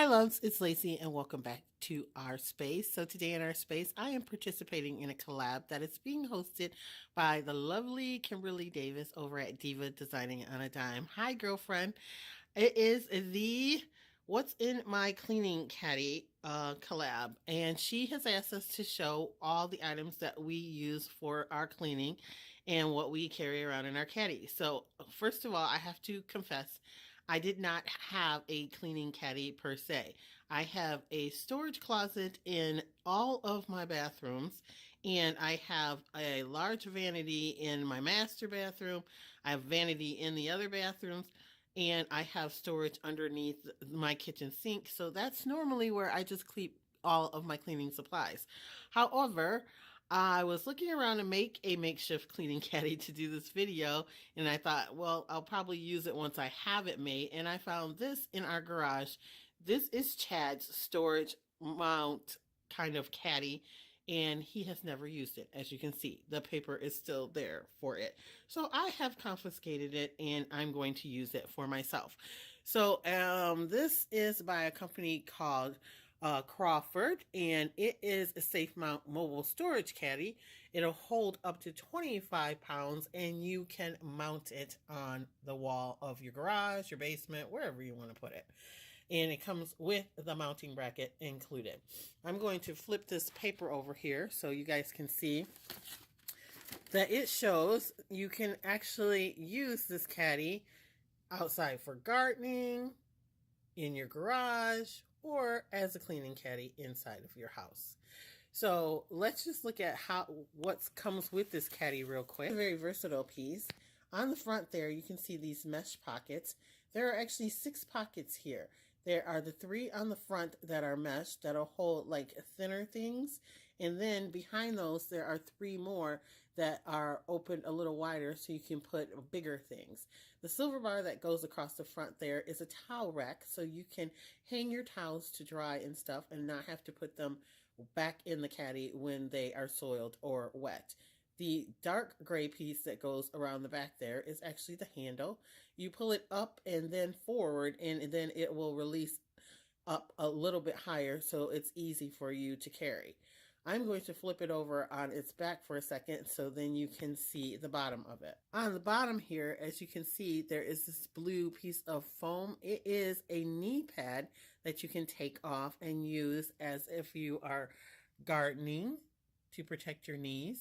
Hi loves, it's Lacey and welcome back to our space. So today in our space, I am participating in a collab that is being hosted by the lovely Kimberly Davis over at Diva Designing on a Dime. Hi girlfriend. It is the What's in My Cleaning Caddy collab, and she has asked us to show all the items that we use for our cleaning and what we carry around in our caddy. So first of all, I have to confess, I did not have a cleaning caddy per se. I have a storage closet in all of my bathrooms, and I have a large vanity in my master bathroom. I have vanity in the other bathrooms, and I have storage underneath my kitchen sink. So that's normally where I just keep all of my cleaning supplies. However, I was looking around to make a makeshift cleaning caddy to do this video, and I thought, well, I'll probably use it once I have it made, and I found this in our garage. This is Chad's storage mount kind of caddy, and he has never used it. As you can see, the paper is still there for it. So I have confiscated it, and I'm going to use it for myself. So this is by a company called Crawford, and it is a safe mount mobile storage caddy. It'll hold up to 25 pounds, and you can mount it on the wall of your garage, your basement, wherever you want to put it. And it comes with the mounting bracket included. I'm going to flip this paper over here so you guys can see that it shows you can actually use this caddy outside for gardening, in your garage, or as a cleaning caddy inside of your house. So let's just look at what comes with this caddy real quick. It's a very versatile piece. On the front there, you can see these mesh pockets. There are actually 6 pockets here. There are the 3 on the front that are mesh that'll hold like thinner things. And then behind those, there are 3 more that are opened a little wider so you can put bigger things. The silver bar that goes across the front there is a towel rack, so you can hang your towels to dry and stuff and not have to put them back in the caddy when they are soiled or wet. The dark gray piece that goes around the back there is actually the handle. You pull it up and then forward, and then it will release up a little bit higher so it's easy for you to carry. I'm going to flip it over on its back for a second so then you can see the bottom of it. On the bottom here, as you can see, there is this blue piece of foam. It is a knee pad that you can take off and use as if you are gardening to protect your knees,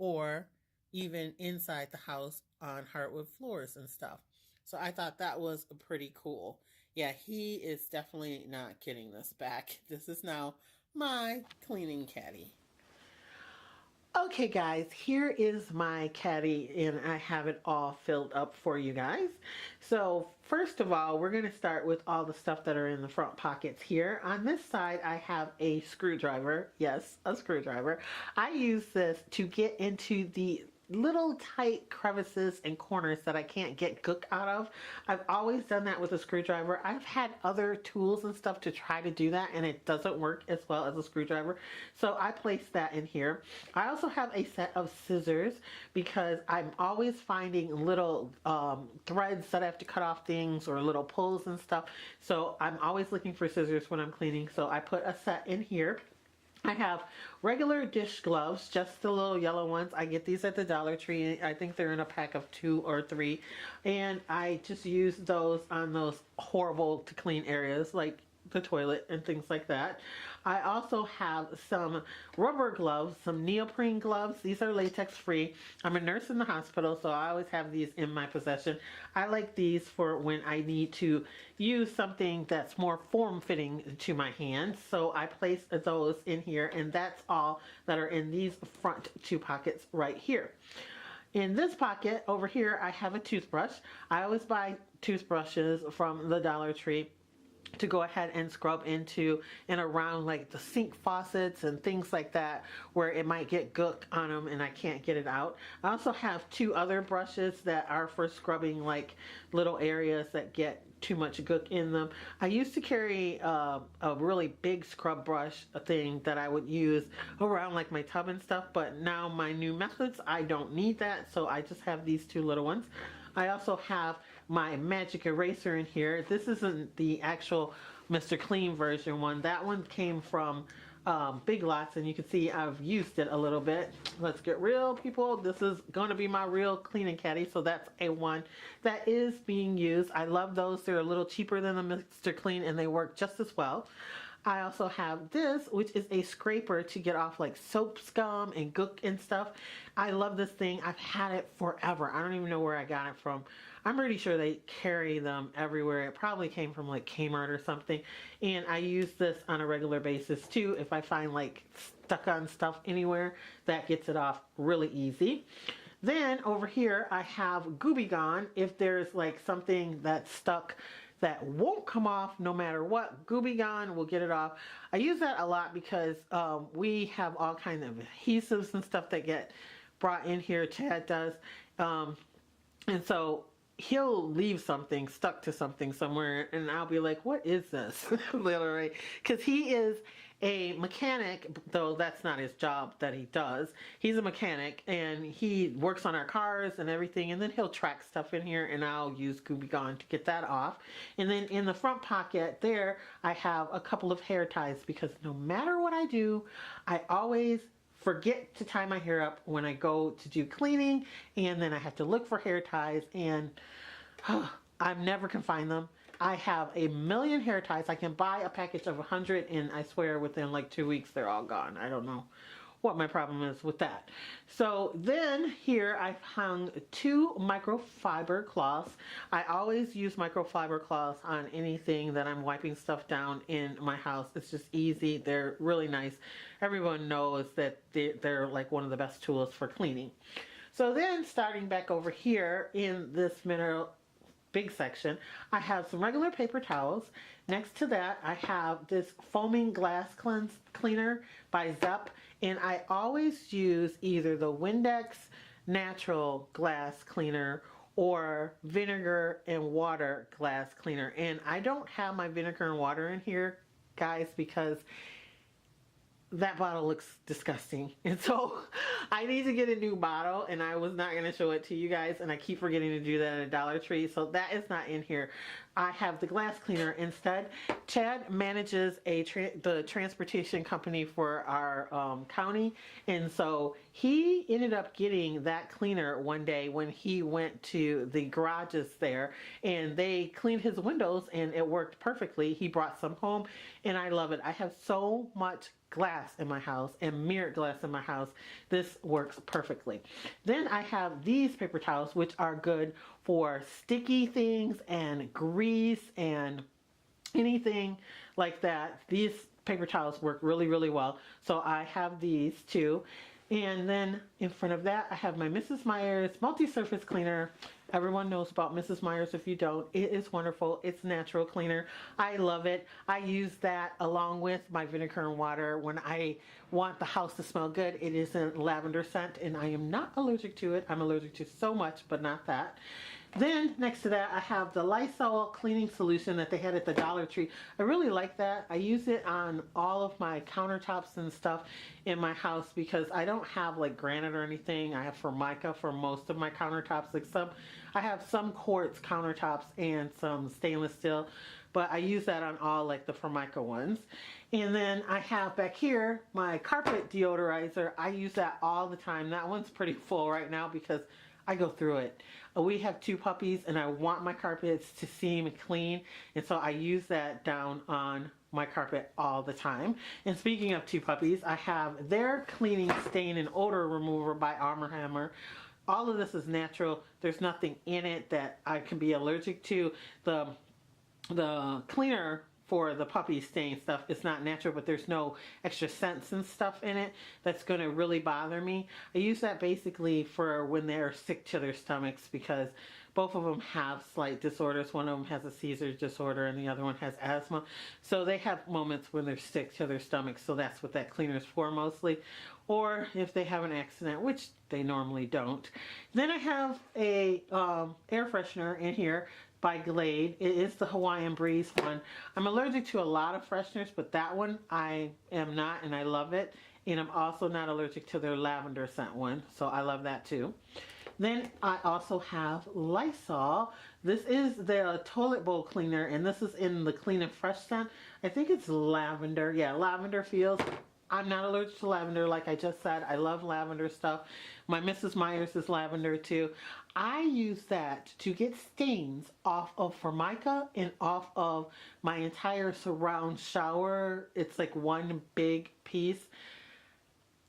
or even inside the house on hardwood floors and stuff. So I thought that was pretty cool. Yeah, he is definitely not getting this back. This is now my cleaning caddy. Okay guys, here is my caddy, and I have it all filled up for you guys. So first of all, we're going to start with all the stuff that are in the front pockets here. On this side, I have a screwdriver. Yes, a screwdriver. I use this to get into the little tight crevices and corners that I can't get gook out of. I've always done that with a screwdriver. I've had other tools and stuff to try to do that, and it doesn't work as well as a screwdriver. So I place that in here. I also have a set of scissors because I'm always finding little threads that I have to cut off things, or little pulls and stuff. So I'm always looking for scissors when I'm cleaning. So I put a set in here. I have regular dish gloves, just the little yellow ones. I get these at the Dollar Tree. I think they're in a pack of 2 or 3. And I just use those on those horrible to clean areas like the toilet and things like that. I also have some rubber gloves, some neoprene gloves. These are latex free. I'm a nurse in the hospital, so I always have these in my possession. I like these for when I need to use something that's more form-fitting to my hands. So I place those in here, and that's all that are in these front 2 pockets right here. In this pocket over here, I have a toothbrush. I always buy toothbrushes from the Dollar Tree to go ahead and scrub into and around like the sink faucets and things like that where it might get gook on them and I can't get it out. I also have 2 other brushes that are for scrubbing like little areas that get too much gook in them. I used to carry a really big scrub brush thing that I would use around like my tub and stuff, but now my new methods, I don't need that, so I just have these 2 little ones. I also have my magic eraser in here. This isn't the actual Mr. Clean version one. That one came from Big Lots, and you can see I've used it a little bit. Let's get real, people. This is going to be my real clean and caddy, so that's a one that is being used. I love those. They're a little cheaper than the Mr. Clean, and they work just as well. I also have this, which is a scraper to get off like soap scum and gook and stuff. I love this thing. I've had it forever. I don't even know where I got it from. I'm pretty sure they carry them everywhere. It probably came from like Kmart or something. And I use this on a regular basis too. If I find like stuck on stuff anywhere, that gets it off really easy. Then over here, I have Gooby Gone. If there's like something that's stuck that won't come off no matter what, Gooby Gone will get it off. I use that a lot because we have all kinds of adhesives and stuff that get brought in here. Chad does. And so he'll leave something stuck to something somewhere, and I'll be like, what is this? Literally. Because he is a mechanic, though that's not his job that he does. He's a mechanic, and he works on our cars and everything, and then he'll track stuff in here, and I'll use Gooby Gone to get that off. And then in the front pocket there, I have a couple of hair ties, because no matter what I do, I always forget to tie my hair up when I go to do cleaning, and then I have to look for hair ties, and I never can find them. I have a million hair ties. I can buy a package of 100, and I swear within like 2 weeks they're all gone. I don't know what my problem is with that. So then here I've hung 2 microfiber cloths. I always use microfiber cloths on anything that I'm wiping stuff down in my house. It's just easy. They're really nice. Everyone knows that they're like one of the best tools for cleaning. So then starting back over here in this middle big section, I have some regular paper towels. Next to that, I have this foaming glass cleaner by Zepp, and I always use either the Windex natural glass cleaner or vinegar and water glass cleaner. And I don't have my vinegar and water in here, guys, because that bottle looks disgusting, and so I need to get a new bottle, and I was not going to show it to you guys, and I keep forgetting to do that at Dollar Tree, so that is not in here. I have the glass cleaner instead. Chad manages the transportation company for our county, and so he ended up getting that cleaner one day when he went to the garages there, and they cleaned his windows, and it worked perfectly. He brought some home, and I love it. I have so much glass in my house and mirrored glass in my house. This works perfectly. Then I have these paper towels, which are good for sticky things and grease and anything like that. These paper towels work really, really well. So I have these too. And then in front of that, I have my Mrs. Meyer's multi-surface cleaner. Everyone knows about Mrs. Meyer's. If you don't, it is wonderful. It's natural cleaner. I love it. I use that along with my vinegar and water when I want the house to smell good. It is a lavender scent, and I am not allergic to it. I'm allergic to so much, but not that. Then next to that, I have the Lysol cleaning solution that they had at the Dollar Tree. I really like that. I use it on all of my countertops and stuff in my house because I don't have like granite or anything. I have Formica for most of my countertops. I have some quartz countertops and some stainless steel, but I use that on all like the Formica ones. And then I have back here my carpet deodorizer. I use that all the time. That one's pretty full right now because I go through it. We have 2 puppies, and I want my carpets to seem clean, and so I use that down on my carpet all the time. And speaking of 2 puppies, I have their cleaning stain and odor remover by Arm & Hammer. All of this is natural. There's nothing in it that I can be allergic to. The cleaner for the puppy stain stuff is not natural, but there's no extra scents and stuff in it that's going to really bother me. I use that basically for when they're sick to their stomachs because both of them have slight disorders. One of them has a seizure disorder and the other one has asthma. So they have moments when they're sick to their stomachs, so that's what that cleaner is for mostly. Or if they have an accident, which they normally don't. Then I have a air freshener in here by Glade. It is the Hawaiian Breeze one. I'm allergic to a lot of fresheners, but that one I am not, and I love it. And I'm also not allergic to their lavender scent one, so I love that too. Then I also have Lysol. This is the toilet bowl cleaner, and this is in the Clean and Fresh scent. I think it's lavender. Yeah, lavender feels. I'm not allergic to lavender, like I just said. I love lavender stuff. My Mrs. Myers is lavender too. I use that to get stains off of Formica and off of my entire surround shower. It's like one big piece.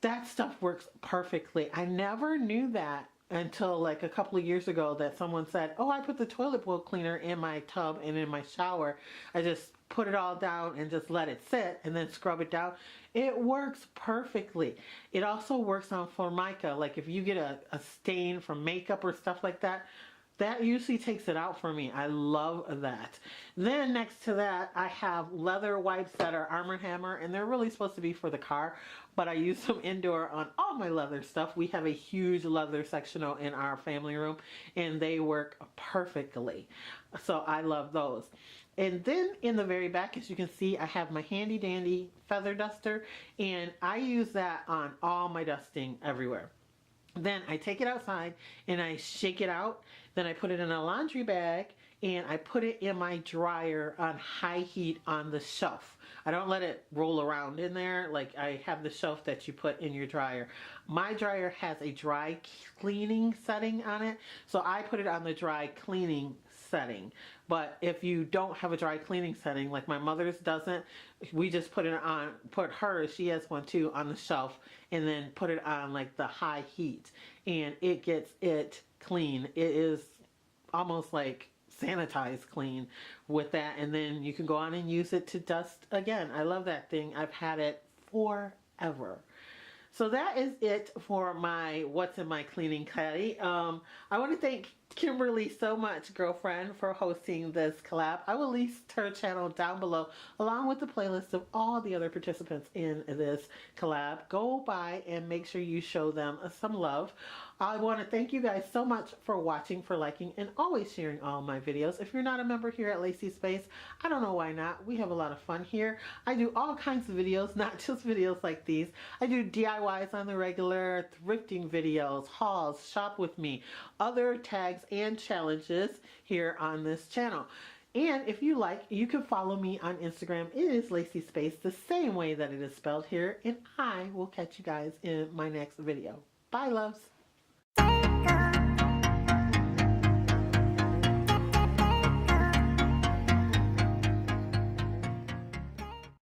That stuff works perfectly. I never knew that until like a couple of years ago, that someone said, oh, I put the toilet bowl cleaner in my tub and in my shower. I just put it all down and just let it sit and then scrub it down. It works perfectly. It also works on Formica. Like if you get a stain from makeup or stuff like that, that usually takes it out for me. I love that. Then next to that, I have leather wipes that are Arm & Hammer, and they're really supposed to be for the car, but I use them indoor on all my leather stuff. We have a huge leather sectional in our family room, and they work perfectly. So I love those. And then in the very back, as you can see, I have my handy dandy feather duster, and I use that on all my dusting everywhere. Then I take it outside and I shake it out. Then I put it in a laundry bag and I put it in my dryer on high heat on the shelf. I don't let it roll around in there. Like I have the shelf that you put in your dryer. My dryer has a dry cleaning setting on it, so I put it on the dry cleaning setting. But if you don't have a dry cleaning setting, like my mother's doesn't, we just put it on, put hers, she has one too, on the shelf, and then put it on like the high heat, and it gets it clean. It is almost like sanitized clean with that, and then you can go on and use it to dust again. I love that thing. I've had it forever. So that is it for my What's in My Cleaning Caddy. I want to thank Kimberly so much, girlfriend, for hosting this collab. I will list her channel down below along with the playlist of all the other participants in this collab. Go by and make sure you show them some love. I want to thank you guys so much for watching, for liking, and always sharing all my videos. If you're not a member here at Lacee Space, I don't know why not. We have a lot of fun here. I do all kinds of videos, not just videos like these. I do DIYs on the regular, thrifting videos, hauls, shop with me, other tags and challenges here on this channel. And if you like, you can follow me on Instagram. It is Lacee Space, the same way that it is spelled here. And I will catch you guys in my next video. Bye, loves.